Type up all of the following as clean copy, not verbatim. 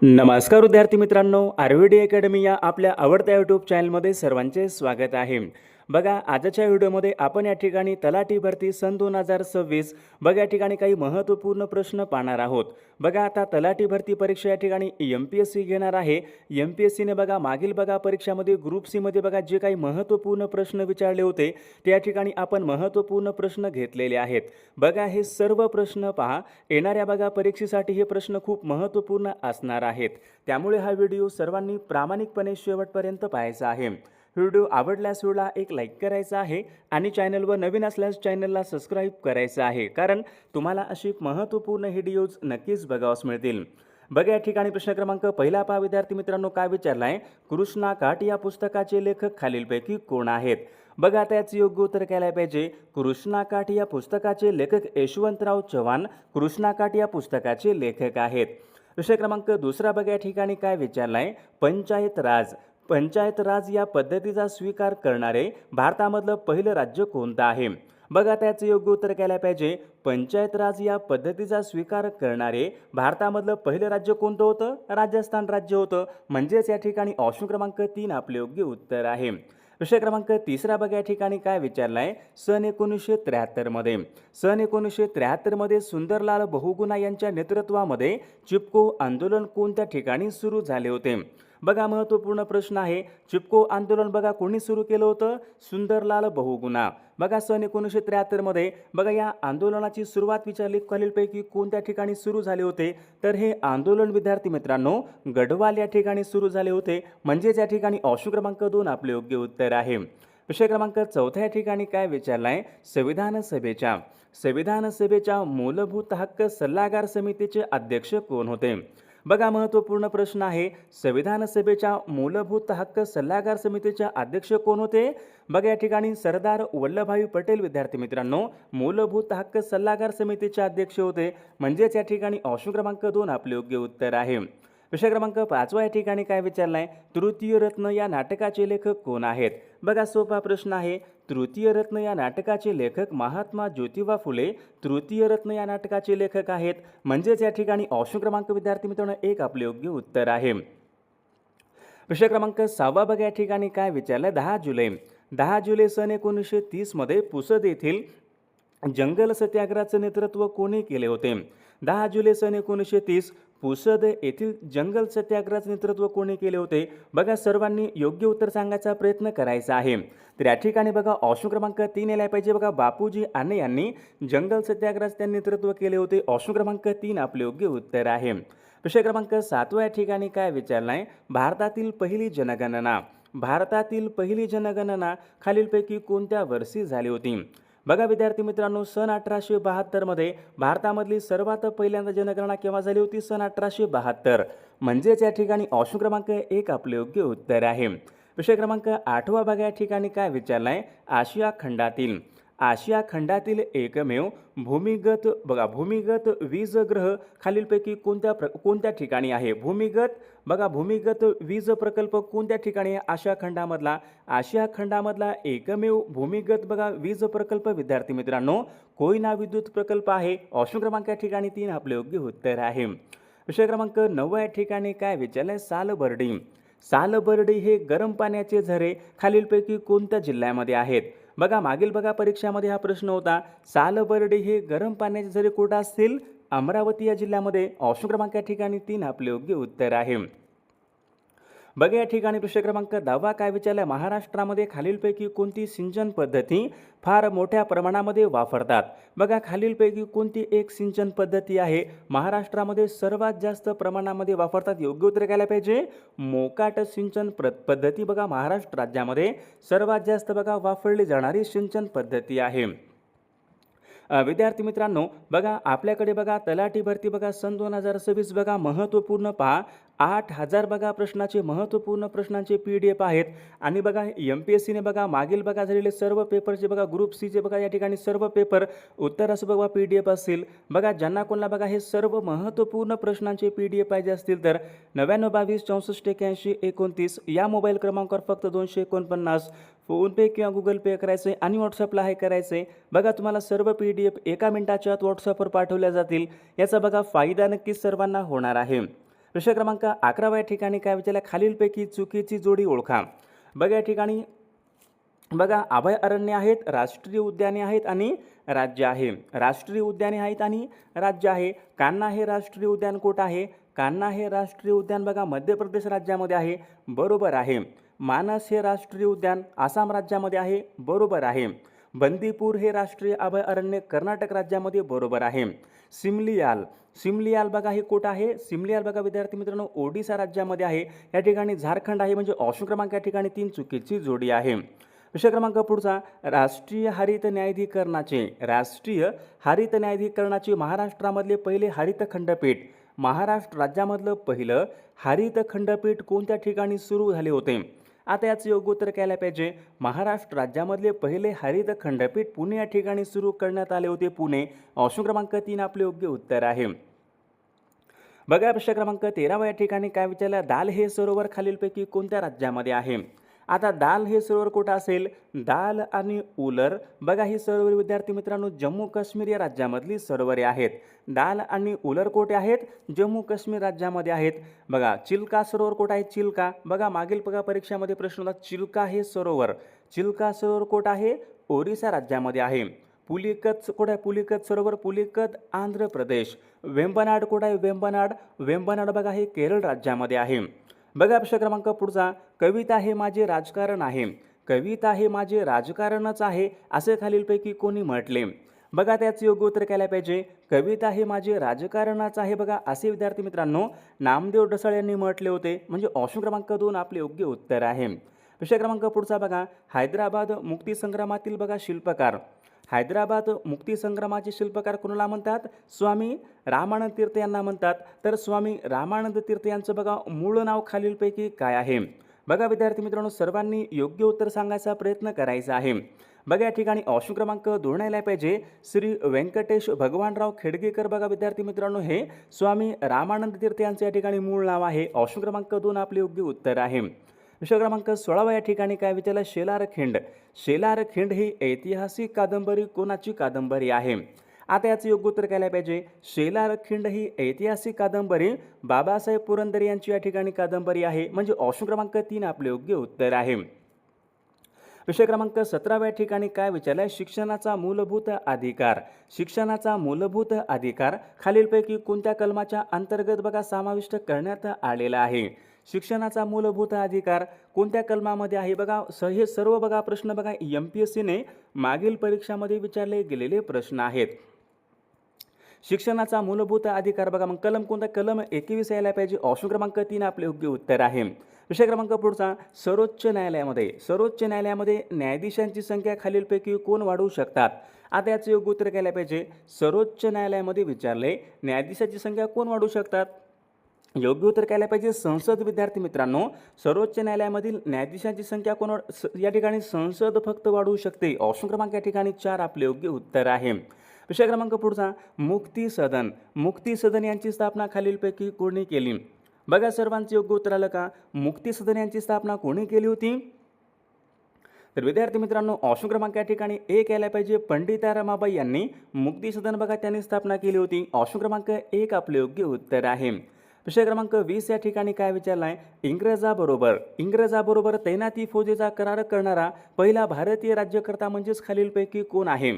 नमस्कार विद्यार्थी मित्रांनो, आरव्हीडी अकॅडमी या आपल्या आवडत्या यूट्यूब चॅनलमध्ये सर्वांचे स्वागत आहे. बघा, आजच्या व्हिडिओमध्ये आपण या ठिकाणी तलाठी भरती सन 2026 बघा या ठिकाणी काही महत्त्वपूर्ण प्रश्न पाहणार आहोत. बघा, आता तलाठी भरती परीक्षा या ठिकाणी MPSC घेणार आहे. MPSCने बघा मागील बघा परीक्षामध्ये ग्रुप सी मध्ये बघा जे काही महत्त्वपूर्ण प्रश्न विचारले होते ते या ठिकाणी आपण महत्त्वपूर्ण प्रश्न घेतलेले आहेत. बघा, हे सर्व प्रश्न पहा, येणाऱ्या बघा परीक्षेसाठी हे प्रश्न खूप महत्त्वपूर्ण असणार आहेत. त्यामुळे हा व्हिडिओ सर्वांनी प्रामाणिकपणे शेवटपर्यंत पाहायचा आहे. व्हिडिओ आवडल्यास व्हिडिओला एक लाईक करायचा आहे आणि चॅनलवर नवीन असल्यास चॅनलला सबस्क्राईब करायचं आहे, कारण तुम्हाला अशी महत्त्वपूर्ण व्हिडिओज नक्कीच बघावयास मिळतील. बघा, या ठिकाणी प्रश्न क्रमांक पहिला पहा विद्यार्थी मित्रांनो, काय विचारला आहे? कृष्णा काठ या पुस्तकाचे लेखक खालीलपैकी कोण आहेत? बघा, आता याचे योग्य उत्तर काय पाहिजे? कृष्णा काठ या पुस्तकाचे लेखक यशवंतराव चव्हाण कृष्णा काठ या पुस्तकाचे लेखक आहेत. विषय क्रमांक दुसरा बघा, या ठिकाणी काय विचारला आहे? पंचायत राज या पद्धतीचा स्वीकार करणारे भारतामधलं पहिलं राज्य कोणतं आहे? बघा, त्याचं योग्य उत्तर काय पाहिजे? पंचायत राज या पद्धतीचा स्वीकार करणारे भारतामधलं पहिलं राज्य कोणतं होतं? राजस्थान राज्य होतं. म्हणजेच या ठिकाणी ऑप्शन क्रमांक 3 आपले योग्य उत्तर आहे. विषय क्रमांक तिसरा बघा, या ठिकाणी काय विचारला आहे? सन 1973 मध्ये सुंदरलाल बहुगुणा यांच्या नेतृत्वामध्ये चिपको आंदोलन कोणत्या ठिकाणी सुरू झाले होते? बघा, महत्त्वपूर्ण प्रश्न आहे. चिपको आंदोलन बघा कोणी सुरू केलं होतं? सुंदरलाल बहुगुणा. बघा, सन 1973 मध्ये बघा या आंदोलनाची सुरुवात विचारली खालीलपैकी कोणत्या ठिकाणी सुरू झाले होते? तर हे आंदोलन विद्यार्थी मित्रांनो गढवाल या ठिकाणी सुरू झाले होते. म्हणजेच या ठिकाणी ऑप्शन क्रमांक 2 आपले योग्य उत्तर आहे. विषय क्रमांक चौथा या ठिकाणी काय विचारला आहे? संविधान सभेच्या मूलभूत हक्क सल्लागार समितीचे अध्यक्ष कोण होते? बघा, महत्त्वपूर्ण प्रश्न आहे. संविधान सभेच्या मूलभूत हक्क सल्लागार समितीचे अध्यक्ष कोण होते? बघा, या ठिकाणी सरदार वल्लभभाई पटेल विद्यार्थी मित्रांनो मूलभूत हक्क सल्लागार समितीचे अध्यक्ष होते. म्हणजेच या ठिकाणी ऑप्शन क्रमांक 2 आपले योग्य उत्तर आहे. विषय क्रमांक 5 या ठिकाणी काय विचारला आहे? तृतीय रत्न या नाटकाचे लेखक कोण आहेत? बघा, सोपा प्रश्न आहे. तृतीय रत्न या नाटकाचे लेखक महात्मा ज्योतिबा फुले तृतीय रत्न या नाटकाचे लेखक आहेत. म्हणजेच या ठिकाणी ऑप्शन क्रमांक विद्यार्थी मित्रांनो 1 आपले योग्य उत्तर आहे. विषय क्रमांक 6 बघा, या ठिकाणी काय विचारलं? 10 जुलै सन 1930 मध्ये पुसद येथील जंगल सत्याग्रहाचे नेतृत्व कोणी केले होते? 10 जुलै सन 1930 पुसद येथील जंगल सत्याग्रहाचे नेतृत्व कोणी केले होते? बघा, सर्वांनी योग्य उत्तर सांगायचा प्रयत्न करायचा आहे. तर या ठिकाणी बघा ऑप्शन क्रमांक 3 यायला पाहिजे. बघा, बापूजी आने यांनी जंगल सत्याग्रहाचे त्यांनी नेतृत्व केले होते. ऑप्शन क्रमांक 3 आपले योग्य उत्तर आहे. विषय क्रमांक 7 या ठिकाणी काय विचारला आहे? भारतातील पहिली जनगणना खालीलपैकी कोणत्या वर्षी झाली होती? बघा विद्यार्थी मित्रांनो, सन 1872 मध्ये भारतामधली सर्वात पहिल्यांदा जनगणना केव्हा झाली होती? सन 1872. म्हणजेच या ठिकाणी ऑप्शन क्रमांक 1 आपले योग्य उत्तर आहे. विषय क्रमांक 8 बघा, या ठिकाणी काय विचारला आहे? आशिया खंडातील एकमेव भूमिगत वीज ग्रह खालीलपैकी कोणत्या ठिकाणी आहे? भूमिगत वीज प्रकल्प कोणत्या ठिकाणी आहे? आशिया खंडामधला एकमेव भूमिगत बघा वीज प्रकल्प विद्यार्थी मित्रांनो कोयना विद्युत प्रकल्प आहे. ऑप्शन क्रमांक या ठिकाणी 3 आपले योग्य उत्तर आहे. विषय क्रमांक 9 या ठिकाणी काय विचारलंय? सालबर्डी हे गरम पाण्याचे झरे खालीलपैकी कोणत्या जिल्ह्यामध्ये आहेत? बघा, मागील बघा परीक्षामध्ये हा प्रश्न होता. सालबर्डी हे गरम पाण्याचे झरे कुठे असतील? अमरावती या जिल्ह्यामध्ये. ऑप्शन क्रमांक या ठिकाणी 3 आपले योग्य उत्तर आहे. बघा, या ठिकाणी प्रश्न क्रमांक 10 काय विचारला? महाराष्ट्रामध्ये खालीलपैकी कोणती सिंचन पद्धती फार मोठ्या प्रमाणामध्ये वापरतात? बघा, खालीलपैकी कोणती एक सिंचन पद्धती आहे महाराष्ट्रामध्ये सर्वात जास्त प्रमाणामध्ये वापरतात? योग्य उत्तर काय पाहिजे? मोकाट सिंचन पद्धती बघा महाराष्ट्र राज्यामध्ये सर्वात जास्त बघा वापरली जाणारी सिंचन पद्धती आहे. विद्यार्थी मित्रांनो, बघा आपल्याकडे बघा तलाठी भरती बघा सन 2026 बघा महत्त्वपूर्ण पहा 8000 बघा महत्त्वपूर्ण प्रश्नांचे PDF आहेत. आणि बघा MPSCने बघा मागील बघा झालेले सर्व पेपरचे बघा ग्रुप सीचे बघा या ठिकाणी सर्व पेपर उत्तरास बघा PDF असतील. बघा, ज्यांना कोणाला बघा हे सर्व महत्त्वपूर्ण प्रश्नांचे PDF पाहिजे असतील तर 9922 64 81 29 या मोबाईल क्रमांकावर फक्त 249 फोनपे किंवा गुगल पे करायचं आहे आणि व्हॉट्सअपला आहे करायचं आहे. बघा, तुम्हाला सर्व PDF 1 मिनिटाच्या आत व्हॉट्सअपवर पाठवल्या जातील. याचा बघा फायदा नक्कीच सर्वांना होणार आहे. प्रश्न क्रमांक 11 या ठिकाणी काय विचारलं, खालीलपैकी चुकीची जोडी ओळखा. बघा या ठिकाणी बघा अभयारण्य आहेत, राष्ट्रीय उद्याने आहेत आणि राज्य आहे. राष्ट्रीय उद्याने आहेत आणि राज्य आहे. कान्हा हे राष्ट्रीय उद्यान कुठं आहे? कान्हा हे राष्ट्रीय उद्यान बघा मध्य प्रदेश राज्यामध्ये आहे, बरोबर आहे. मानस हे राष्ट्रीय उद्यान आसाम राज्यामध्ये आहे, बरोबर आहे. बंदीपूर हे राष्ट्रीय अभयारण्य कर्नाटक राज्यामध्ये, बरोबर आहे. सिमलियाल, सिमलियाल बघा हे कुठं आहे? सिमलियाल बघा विद्यार्थी मित्रांनो ओडिसा राज्यामध्ये आहे. या ठिकाणी झारखंड आहे, म्हणजे ऑप्शन क्रमांक या ठिकाणी 3 चुकीची जोडी आहे. विषय क्रमांक पुढचा, राष्ट्रीय हरित न्यायाधिकरणाचे महाराष्ट्रामधले पहिले हरित खंडपीठ, महाराष्ट्र राज्यामधलं पहिलं हरित खंडपीठ कोणत्या ठिकाणी सुरू झाले होते? आता याचं योग्य उत्तर काय पाहिजे, महाराष्ट्र राज्यामधले पहिले हरित खंडपीठ पुणे या ठिकाणी सुरू करण्यात आले होते, पुणे. ऑप्शन क्रमांक 3 आपले योग्य उत्तर आहे. बघा प्रश्न क्रमांक 13 या ठिकाणी काय विचारलं, दाल हे सरोवर खालीलपैकी कोणत्या राज्यामध्ये आहे? आता दाल हे सरोवर कुठं असेल? दाल आणि उलर बघा ही सरोवर विद्यार्थी मित्रांनो जम्मू काश्मीर या राज्यामधली सरोवरे आहेत. दाल आणि उलर कोठे आहेत? जम्मू काश्मीर राज्यामध्ये आहेत. बघा चिल्का सरोवर कुठं आहे? चिल्का बघा मागील परीक्षेमध्ये प्रश्न होता, चिल्का हे सरोवर, चिल्का सरोवर कुठं आहे? ओरिसा राज्यामध्ये आहे. पुलिकत कुठं आहे? पुलिकत सरोवर, पुलिकत आंध्र प्रदेश. वेंबनाड कुठं आहे? वेंबनाड, वेंबनाड बघा हे केरळ राज्यामध्ये आहे. बघा प्रश्न क्रमांक पुढचा, कविता हे माझे राजकारण आहे, कविता हे माझे राजकारणच आहे असे खालीलपैकी कोणी म्हटले? बघा त्याचे योग्य उत्तर काय पाहिजे, कविता हे माझे राजकारणच आहे बघा असे विद्यार्थी मित्रांनो नामदेव ढसाळ यांनी म्हटले होते, म्हणजे ऑप्शन क्रमांक 2 आपले योग्य उत्तर आहे. विषय क्रमांक पुढचा बघा, हैदराबाद मुक्तीसंग्रामातील बघा शिल्पकार, हैदराबाद मुक्तीसंग्रामाचे शिल्पकार कोणाला म्हणतात? स्वामी रामानंद तीर्थ यांना म्हणतात. तर स्वामी रामानंद तीर्थ यांचं बघा मूळ नाव खालीलपैकी काय आहे? बघा विद्यार्थी मित्रांनो सर्वांनी योग्य उत्तर सांगायचा प्रयत्न करायचा आहे. बघा या ठिकाणी ऑप्शन क्रमांक 2 यायला पाहिजे, श्री व्यंकटेश भगवानराव खेडगेकर. बघा विद्यार्थी मित्रांनो हे स्वामी रामानंद तीर्थ यांचं या ठिकाणी मूळ नाव आहे. ऑप्शन क्रमांक 2 आपले योग्य उत्तर आहे. विषय क्रमांक 16 या ठिकाणी काय विचारलं, शेलारखिंड, शेलारखिंड ही ऐतिहासिक कादंबरी कोणाची कादंबरी आहे? आता याचं योग्य उत्तर काय पाहिजे, शेलारखिंड ही ऐतिहासिक कादंबरी बाबासाहेब पुरंदरे यांची या ठिकाणी कादंबरी आहे, म्हणजे ऑप्शन क्रमांक 3 आपले योग्य उत्तर आहे. विषय क्रमांक 17 या ठिकाणी काय विचारलं, शिक्षणाचा मूलभूत अधिकार, शिक्षणाचा मूलभूत अधिकार खालीलपैकी कोणत्या कलमाच्या अंतर्गत बघा समाविष्ट करण्यात आलेला आहे? शिक्षणाचा मूलभूत अधिकार कोणत्या कलमामध्ये आहे? बघा हे सर्व बघा प्रश्न बघा MPSCने मागील परीक्षामध्ये विचारले गेलेले प्रश्न आहेत. शिक्षणाचा मूलभूत अधिकार बघा मग कलम कोणता? कलम 21 यायला पाहिजे. ऑप्शन क्रमांक 3 आपले योग्य उत्तर आहे. विषय क्रमांक पुढचा, सर्वोच्च न्यायालयामध्ये न्यायाधीशांची संख्या खालीलपैकी कोण वाढवू शकतात? आता याचं योग्य उत्तर काय पाहिजे, सर्वोच्च न्यायालयामध्ये विचारले न्यायाधीशांची संख्या कोण वाढवू शकतात? योग्य उत्तर काय पाहिजे, संसद. विद्यार्थी मित्रांनो सर्वोच्च न्यायालयामधील न्यायाधीशांची संख्या कोण या ठिकाणी संसद फक्त वाढवू शकते. ऑप्शन क्रमांक या ठिकाणी 4 आपले योग्य उत्तर आहे. विषय क्रमांक पुढचा, मुक्ती सदन यांची स्थापना खालीलपैकी कोणी केली? बघा सर्वांचे योग्य उत्तर आलं का? मुक्ती सदन यांची स्थापना कोणी केली होती? तर विद्यार्थी मित्रांनो ऑप्शन क्रमांक या ठिकाणी 1 यायला पाहिजे, पंडिता रमाबाई यांनी मुक्ती सदन बघा त्यांनी स्थापना केली होती. ऑप्शन क्रमांक 1 आपले योग्य उत्तर आहे. विषय क्रमांक 20 या ठिकाणी काय विचारला आहे, इंग्रजाबरोबर तैनाती फौजेचा करार करणारा पहिला भारतीय राज्यकर्ता म्हणजेच खालीलपैकी कोण आहे?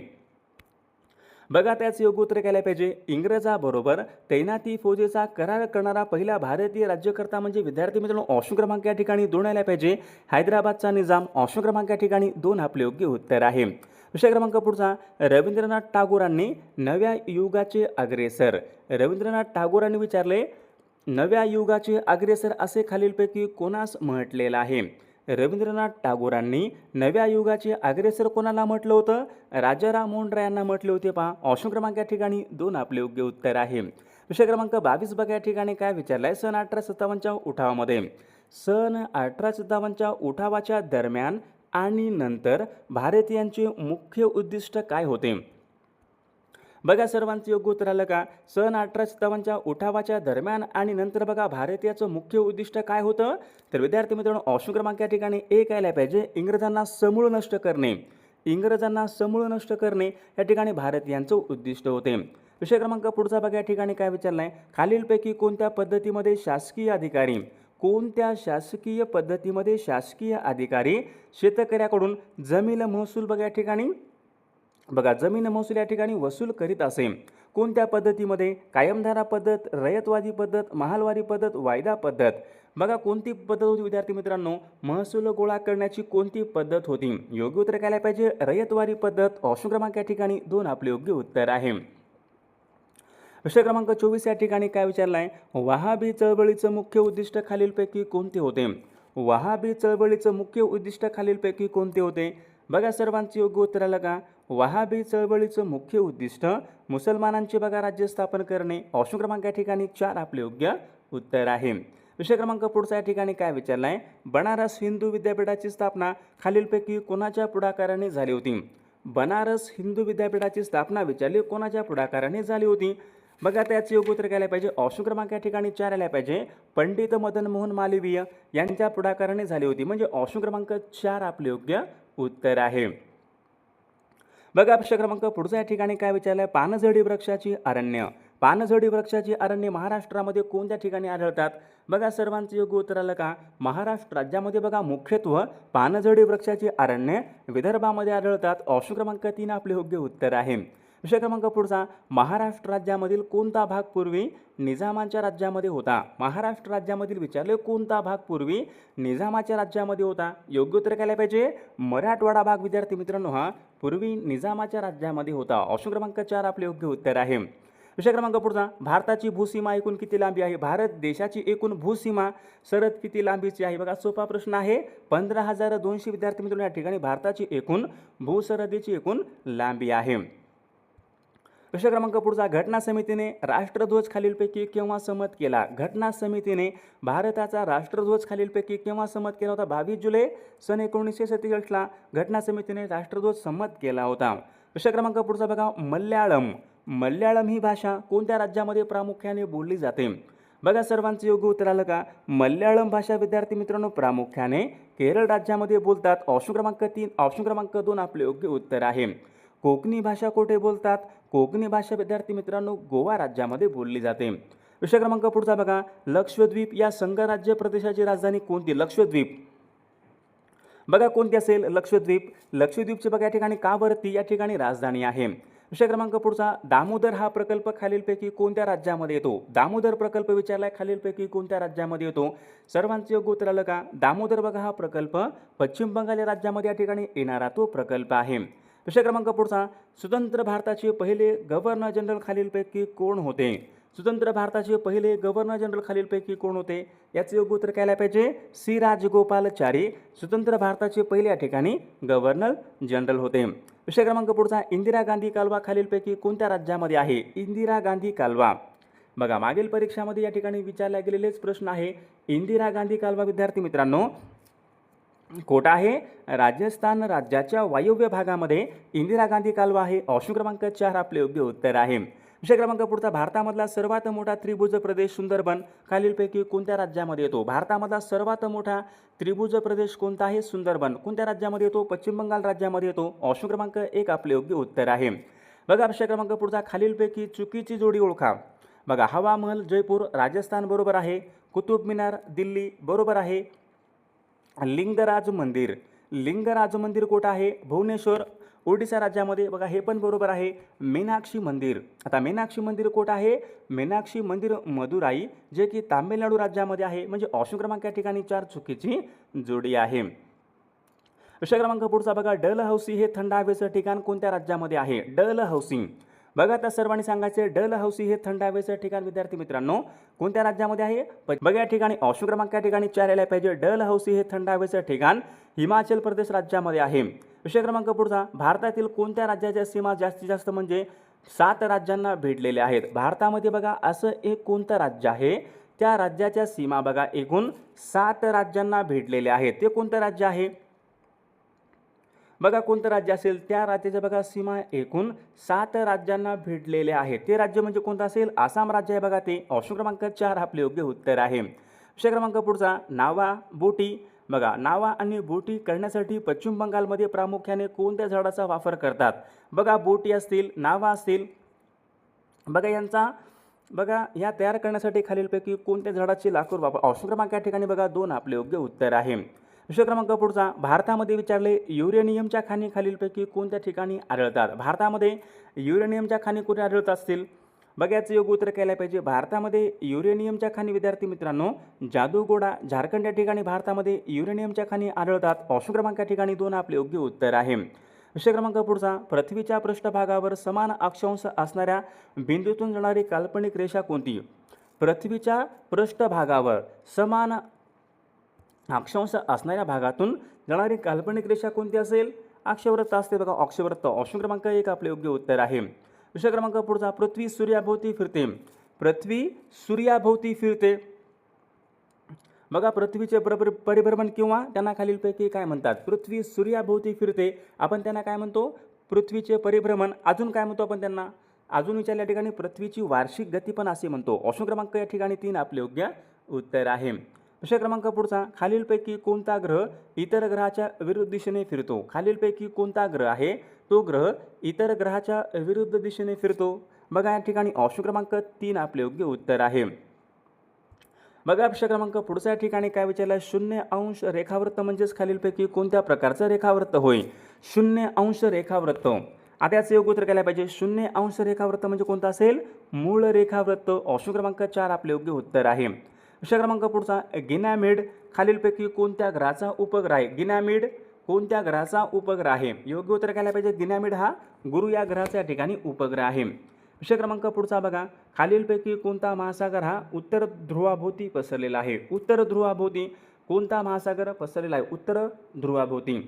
बघा त्याचे योग्य उत्तर काय पाहिजे, इंग्रजाबरोबर तैनाती फौजेचा करार करणारा पहिला भारतीय राज्यकर्ता म्हणजे विद्यार्थी मित्रांनो ऑप्शन क्रमांक या ठिकाणी 2 यायला पाहिजे, हैदराबादचा निजाम. ऑप्शन क्रमांक या ठिकाणी 2 आपले योग्य उत्तर आहे. विषय क्रमांक पुढचा, रवींद्रनाथ टागोरांनी नव्या युगाचे विचारले नव्या युगाचे अग्रेसर असे खालीलपैकी कोणास म्हटलेलं आहे? रवींद्रनाथ टागोरांनी नव्या युगाचे अग्रेसर कोणाला म्हटलं होतं? राजाराम मोहन राय यांना म्हटले होते पहा. ऑप्शन क्रमांक या ठिकाणी 2 आपले योग्य उत्तर आहे. विषय क्रमांक 22 बघा या ठिकाणी काय विचारलं आहे, सन 1857च्या उठावामध्ये सन 1857च्या उठावाच्या दरम्यान आणि नंतर भारतीयांचे मुख्य उद्दिष्ट काय होते? बघा सर्वांचं योग्य उत्तर आलं का? सन 1857च्या उठावाच्या दरम्यान आणि नंतर बघा भारतीयाचं मुख्य उद्दिष्ट काय होतं? तर विद्यार्थी मित्रांनो ऑप्शन क्रमांक या ठिकाणी 1 यायला पाहिजे, इंग्रजांना समूळ नष्ट करणे या ठिकाणी भारतीयांचं उद्दिष्ट होते. विषय क्रमांक पुढचा बघा, या ठिकाणी काय विचारलंय, खालीलपैकी कोणत्या पद्धतीमध्ये शासकीय अधिकारी कोणत्या शासकीय पद्धतीमध्ये शासकीय अधिकारी शेतकऱ्याकडून जमीन महसूल बघा या ठिकाणी बघा जमीन महसूल या ठिकाणी वसूल करीत असे? कोणत्या पद्धतीमध्ये? कायमधारा पद्धत, रयतवादी पद्धत, महालवारी पद्धत, वायदा पद्धत. बघा कोणती पद्धत होती विद्यार्थी मित्रांनो? महसूल गोळा करण्याची कोणती पद्धत होती? योग्य उत्तर काय पाहिजे? रयतवादी पद्धत. ऑप्शन क्रमांक या ठिकाणी 2 आपले योग्य उत्तर आहे. विषय क्रमांक 24 या ठिकाणी काय विचारलं आहे, वहाबी चळवळीचं मुख्य उद्दिष्ट खालीलपैकी कोणते होते? वहाबी चळवळीचं मुख्य उद्दिष्ट खालीलपैकी कोणते होते? बघा सर्वांचे योग्य उत्तर आलं का? वहाबी चळवळीचं मुख्य उद्दिष्ट मुसलमानांचे बघा राज्य स्थापन करणे. ऑप्शन क्रमांक या ठिकाणी 4 आपले योग्य उत्तर आहे. विषय क्रमांक पुढचा या ठिकाणी काय विचारलं आहे, बनारस हिंदू विद्यापीठाची स्थापना खालीलपैकी कोणाच्या पुढाकाराने झाली होती? बनारस हिंदू विद्यापीठाची स्थापना विचारली कोणाच्या पुढाकाराने झाली होती? बघा त्याचे योग्य उत्तर काय पाहिजे? ऑप्शन क्रमांक या ठिकाणी 4 आला पाहिजे. पंडित मदन मोहन मालवीय यांच्या पुढाकाराने झाली होती. म्हणजे ऑप्शन क्रमांक 4 आपले योग्य उत्तर आहे. बघा विषय क्रमांक पुढचा या ठिकाणी काय विचारलंय, पानझडी वृक्षाची अरण्य. पानझडी वृक्षाची अरण्य महाराष्ट्रामध्ये कोणत्या ठिकाणी आढळतात? बघा सर्वांचे योग्य उत्तर आलं का? महाराष्ट्र राज्यामध्ये बघा मुख्यत्वे पानझडी वृक्षाची अरण्य विदर्भामध्ये आढळतात. ऑप्शन क्रमांक 3 आपले योग्य उत्तर आहे. विषय क्रमांक पुढचा, महाराष्ट्र राज्यामधील कोणता भाग पूर्वी निजामाच्या राज्यामध्ये होता? महाराष्ट्र राज्यामधील विचारले कोणता भाग पूर्वी निजामाच्या राज्यामध्ये होता? योग्य उत्तर काय पाहिजे? मराठवाडा भाग विद्यार्थी मित्रांनो हा पूर्वी निजामाच्या राज्यामध्ये होता. ऑप्शन क्रमांक 4 आपले योग्य उत्तर आहे. विषय क्रमांक पुढचा, भारताची भूसीमा एकूण किती लांबी आहे? भारत देशाची एकूण भूसीमा सरहद किती लांबीची आहे? बघा सोपा प्रश्न आहे. 15,200 विद्यार्थी मित्रांनो या ठिकाणी भारताची एकूण भूसरहदीची एकूण लांबी आहे. विषय क्रमांक पुढचा, घटना समितीने राष्ट्रध्वज खालीलपैकी केव्हा संमत केला? घटना समितीने भारताचा राष्ट्रध्वज खालीलपैकी केव्हा संमत केला होता? 22 जुलै सन 1947ला घटना समितीने राष्ट्रध्वज संमत केला होता. विषय क्रमांक पुढचा बघा, मल्याळम. मल्याळम ही भाषा कोणत्या राज्यामध्ये प्रामुख्याने बोलली जाते? बघा सर्वांचे योग्य उत्तर आलं का? मल्याळम भाषा विद्यार्थी मित्रांनो प्रामुख्याने केरळ राज्यामध्ये बोलतात. ऑप्शन क्रमांक 3 ऑप्शन क्रमांक 2 आपले योग्य उत्तर आहे. कोकणी भाषा कुठे बोलतात? कोकणी भाषा विद्यार्थी मित्रांनो गोवा राज्यामध्ये बोलली जाते. विषय क्रमांक पुढचा बघा, लक्षद्वीप या संघराज्य प्रदेशाची राजधानी कोणती? लक्षद्वीप बघा कोणती असेल? लक्षद्वीप. लक्षद्वीपची बघा या ठिकाणी कावरती या ठिकाणी राजधानी आहे. विषय क्रमांक पुढचा, दामोदर हा प्रकल्प खालीलपैकी कोणत्या राज्यामध्ये येतो? दामोदर प्रकल्प विचारलाय खालीलपैकी कोणत्या राज्यामध्ये येतो? सर्वांचे योग्य उत्तर आलं का? दामोदर बघा हा प्रकल्प पश्चिम बंगाल राज्यामध्ये या ठिकाणी येणारा तो प्रकल्प आहे. विषय क्रमांक पुढचा, स्वतंत्र भारताचे पहिले गव्हर्नर जनरल खालीलपैकी कोण होते? स्वतंत्र भारताचे पहिले गव्हर्नर जनरल खालीलपैकी कोण होते? याचे योग्य उत्तर काय पाहिजे? सी राजगोपालाचारी स्वतंत्र भारताचे पहिले या ठिकाणी गव्हर्नर जनरल होते. विषय क्रमांक पुढचा, इंदिरा गांधी कालवा खालीलपैकी कोणत्या राज्यामध्ये आहे? इंदिरा गांधी कालवा बघा मागील परीक्षामध्ये या ठिकाणी विचारले गेलेलेच प्रश्न आहे. इंदिरा गांधी कालवा विद्यार्थी मित्रांनो कोटा आहे? राजस्थान राज्याच्या वायव्य भागामध्ये इंदिरा गांधी कालवा आहे. ऑप्शन क्रमांक 4 आपले योग्य उत्तर आहे. विषय क्रमांक पुढचा, भारतामधला सर्वात मोठा त्रिभुज प्रदेश सुंदरबन खालीलपैकी कोणत्या राज्यामध्ये येतो? भारतामधला सर्वात मोठा त्रिभुज प्रदेश कोणता आहे? सुंदरबन. कोणत्या राज्यामध्ये येतो? पश्चिम बंगाल राज्यामध्ये येतो. ऑप्शन क्रमांक 1 आपले योग्य उत्तर आहे. बघा विषय क्रमांक पुढचा, खालीलपैकी चुकीची जोडी ओळखा. बघा हवा महल जयपूर राजस्थान बरोबर आहे. कुतुब मिनार दिल्ली बरोबर आहे. लिंगराज मंदिर लिंगराज मंदिर कोठं आहे? भुवनेश्वर ओडिशा राज्यामध्ये बघा हे पण बरोबर आहे. मीनाक्षी मंदिर, आता मीनाक्षी मंदिर कोठं आहे? मीनाक्षी मंदिर मदुराई जे की तामिळनाडू राज्यामध्ये आहे. म्हणजे ऑप्शन क्रमांक या ठिकाणी 4 चुकीची जोडी आहे. विषय क्रमांक पुढचा बघा, डलहौसी हे थंड हवेचं ठिकाण कोणत्या राज्यामध्ये आहे? डलहौसी बघा आता सर्वांनी सांगायचे डलहौसी हे थंड हवेचं ठिकाण विद्यार्थी मित्रांनो कोणत्या राज्यामध्ये आहे? बघा या ठिकाणी ऑप्शन क्रमांक या ठिकाणी 4 आला पाहिजे. डलहौसी हे थंड हवेचं ठिकाण हिमाचल प्रदेश राज्यामध्ये आहे. विषय क्रमांक पुढचा, भारतातील कोणत्या राज्याच्या सीमा जास्तीत जास्त म्हणजे 7 राज्यांना भेटलेल्या आहेत? भारतामध्ये बघा असं एक कोणतं राज्य आहे? त्या राज्याच्या सीमा बघा एकूण 7 राज्यांना भेटलेल्या आहेत. ते कोणतं राज्य आहे? बघा कोणतं राज्य असेल? त्या राज्याच्या बघा सीमा एकूण 7 राज्यांना भेटलेल्या आहेत. ते राज्य म्हणजे कोणतं असेल? आसाम राज्य आहे बघा ते. ऑप्शन क्रमांक 4 आपले योग्य उत्तर आहे. विषय क्रमांक पुढचा, नावा बोटी बघा नावा आणि बोटी करण्यासाठी पश्चिम बंगालमध्ये प्रामुख्याने कोणत्या झाडाचा वापर करतात? बघा बोटी असतील, नावा असतील, बघा यांचा बघा या तयार करण्यासाठी खालीलपैकी कोणत्या झाडाची लाकूड वापर ऑप्शन क्रमांक या ठिकाणी बघा 2 आपले योग्य उत्तर आहे. विषय क्रमांक पुढचा भारतामध्ये विचारले युरेनियमच्या खाणी खालीलपैकी कोणत्या ठिकाणी आढळतात. भारतामध्ये युरेनियमच्या खाणी कुठे आढळत असतील. बघा याचं योग्य उत्तर केलं पाहिजे. भारतामध्ये युरेनियमच्या खाणी विद्यार्थी मित्रांनो जादूगोडा झारखंड या ठिकाणी भारतामध्ये युरेनियमच्या खाणी आढळतात. ऑप्शन क्रमांक या ठिकाणी 2 आपले योग्य उत्तर आहे. विषय क्रमांक पुढचा पृथ्वीच्या पृष्ठभागावर समान अक्षांश असणाऱ्या बिंदूतून जाणारी काल्पनिक रेषा कोणती. पृथ्वीच्या पृष्ठभागावर समान अक्षांश असणाऱ्या भागातून जाणारी काल्पनिक रेषा कोणती असेल. अक्षवृत्त असते बघा अक्षवृत्त. ऑप्शन क्रमांक 1 आपले योग्य उत्तर आहे. विषय क्रमांक पुढचा पृथ्वी सूर्याभोवती फिरते. पृथ्वी सूर्याभोवती फिरते. बघा पृथ्वीचे परिभ्रमण किंवा त्यांना खालीलपैकी काय म्हणतात. पृथ्वी सूर्याभोवती फिरते आपण त्यांना काय म्हणतो पृथ्वीचे परिभ्रमण. अजून काय म्हणतो आपण त्यांना अजून विचारल्या ठिकाणी पृथ्वीची वार्षिक गती पण असे म्हणतो. ऑप्शन क्रमांक या ठिकाणी 3 आपले योग्य उत्तर आहे. विषय क्रमांक पुढचा खालीलपैकी कोणता ग्रह इतर ग्रहाच्या विरुद्ध दिशेने फिरतो. खालीलपैकी कोणता ग्रह आहे तो ग्रह इतर ग्रहाच्या विरुद्ध दिशेने फिरतो. बघा या ठिकाणी ऑप्शन क्रमांक 3 आपले योग्य उत्तर आहे. बघा विषय क्रमांक पुढच्या ठिकाणी काय विचारलं 0 अंश रेखावृत्त म्हणजेच खालीलपैकी कोणत्या प्रकारचं रेखावृत्त होय. 0 अंश रेखावृत्त. आता याचं योग्य उत्तर केलं पाहिजे. 0 अंश रेखावृत्त म्हणजे कोणतं असेल मूळ रेखावृत्त. ऑप्शन क्रमांक 4 आपले योग्य उत्तर आहे. विषय क्रमांक पुढचा गिनॅमिड खालीलपैकी कोणत्या ग्रहाचा उपग्रह आहे. गिनॅमिड कोणत्या ग्रहाचा उपग्रह आहे. योग्य उत्तर केलं पाहिजे. गिनॅमिड हा गुरु या ग्रहाचा या ठिकाणी उपग्रह आहे. विषय क्रमांक पुढचा बघा खालीलपैकी कोणता महासागर हा उत्तर ध्रुवाभोवती पसरलेला आहे. उत्तर ध्रुवाभोवती कोणता महासागर पसरलेला आहे. उत्तर ध्रुवाभोवती.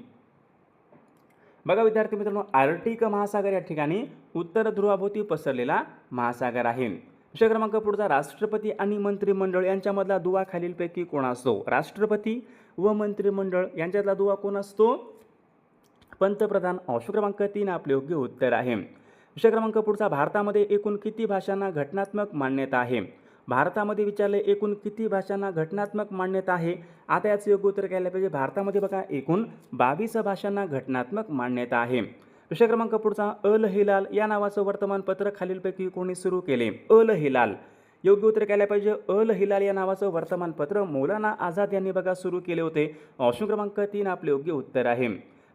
बघा विद्यार्थी मित्रांनो आर्क्टिक महासागर या ठिकाणी उत्तर ध्रुवाभोवती पसरलेला महासागर आहे. विषय क्रमांक पुढचा राष्ट्रपती आणि मंत्रिमंडळ यांच्यामधला दुवा खालीलपैकी कोण असतो. राष्ट्रपती व मंत्रिमंडळ यांच्यातला दुवा कोण असतो पंतप्रधान. ऑप्शन क्रमांक 3 आपले योग्य उत्तर आहे. विषय क्रमांक पुढचा भारतामध्ये एकूण किती भाषांना घटनात्मक मान्यता आहे. भारतामध्ये विचारले एकूण किती भाषांना घटनात्मक मान्यता आहे. आता याचं योग्य उत्तर केलं पाहिजे. भारतामध्ये बघा एकूण 22 भाषांना घटनात्मक मान्यता आहे. विषय क्रमांक पुढचा अल हिलाल या नावाचं वर्तमानपत्र खालीलपैकी कोणी सुरू केले. अल हिलाल योग्य उत्तर केलं पाहिजे. अल हिलाल या नावाचं वर्तमानपत्र मौलाना आझाद यांनी बघा सुरू केले होते. ऑप्शन क्रमांक 3 आपले योग्य उत्तर आहे.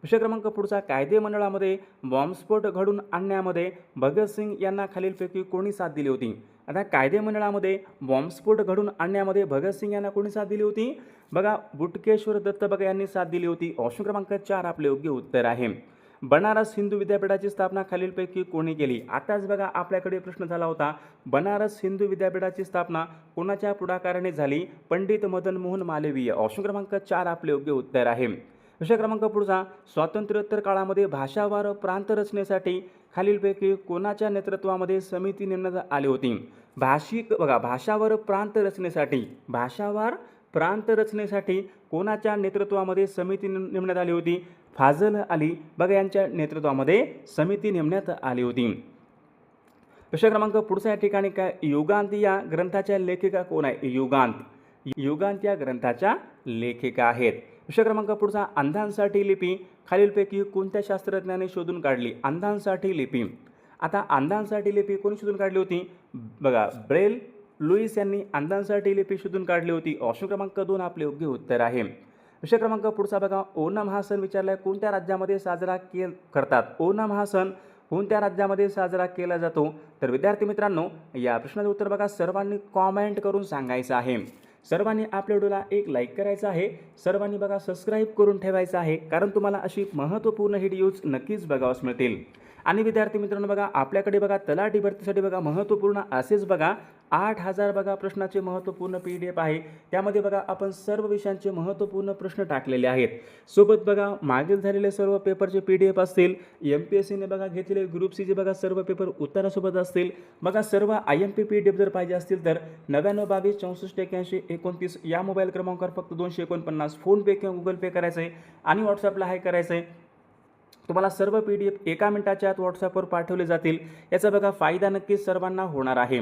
विषय क्रमांक पुढचा कायदेमंडळामध्ये बॉम्बस्फोट घडून आणण्यामध्ये भगतसिंग यांना खालीलपैकी कोणी साथ दिली होती. आता कायदेमंडळामध्ये बॉम्बस्फोट घडून आणण्यामध्ये भगतसिंग यांना कोणी साथ दिली होती. बघा बुटकेश्वर दत्त बघा यांनी साथ दिली होती. ऑप्शन क्रमांक 4 आपले योग्य उत्तर आहे. बनारस हिंदू विद्यापीठाची स्थापना खालीलपैकी कोणी केली. आताच बघा आपल्याकडे प्रश्न झाला होता बनारस हिंदू विद्यापीठाची स्थापना कोणाच्या पुढाकाराने झाली. पंडित मदन मोहन मालवीय. ऑप्शन क्रमांक 4 आपले योग्य उत्तर आहे. विषय क्रमांक पुढचा स्वातंत्र्योत्तर काळामध्ये भाषावार प्रांत रचनेसाठी खालीलपैकी कोणाच्या नेतृत्वामध्ये समिती नेमण्यात आली होती. भाषावार प्रांत रचनेसाठी कोणाच्या नेतृत्वामध्ये समिती नेमण्यात आली होती. फाजल अली बघा यांच्या नेतृत्वामध्ये समिती नेमण्यात आली होती. विषय क्रमांक पुढचा या ठिकाणी काय युगांत या ग्रंथाच्या लेखिका कोण आहे. युगांत या ग्रंथाच्या लेखिका आहेत. विषय क्रमांक पुढचा अंधांसाठी लिपी खालीलपैकी कोणत्या शास्त्रज्ञाने शोधून काढली. अंधांसाठी लिपी. आता अंधांसाठी लिपी कोणी शोधून काढली होती. बघा ब्रेल लुईस यांनी अंधांसाठी लिपी शोधून काढली होती. ऑप्शन क्रमांक 2 आपले योग्य उत्तर आहे. विषय क्रमांक पुढचा बघा ओणम हा सण विचारलाय कोणत्या राज्यामध्ये साजरा करतात. ओणम हा सण कोणत्या राज्यामध्ये साजरा केला जातो. तर विद्यार्थी मित्रांनो या प्रश्नाचं उत्तर बघा सर्वांनी कॉमेंट करून सांगायचं आहे. सर्वांनी आपल्या व्हिडिओला एक लाईक करायचं आहे. सर्वांनी बघा सबस्क्राईब करून ठेवायचं आहे कारण तुम्हाला अशी महत्त्वपूर्ण व्हिडिओज नक्कीच बघावयास मिळतील. आणि विद्यार्थी मित्रांनो बघा आपल्याकडे बघा तलाठी भरतीसाठी बघा महत्त्वपूर्ण असेच बघा 8000 बघा प्रश्नाचे महत्त्वपूर्ण PDF आहे. त्यामध्ये बघा आपण सर्व विषयांचे महत्त्वपूर्ण प्रश्न टाकलेले आहेत. सोबत बघा मागील झालेले सर्व पेपरचे PDF असतील. MPSCने बघा घेतलेले ग्रुप Cचे बघा सर्व पेपर उत्तरासोबत असतील. बघा सर्व IMP PDF जर पाहिजे असतील तर 9922 64 81 29 या मोबाईल क्रमांकावर फक्त 249 फोनपे किंवा गुगल पे करायचं आहे आणि व्हॉट्सअपला हाय करायचं आहे. तुम्हाला सर्व PDF 1 मिनिटाच्या आत व्हॉट्सअपवर पाठवले जातील. याचा बघा फायदा नक्कीच सर्वांना होणार आहे.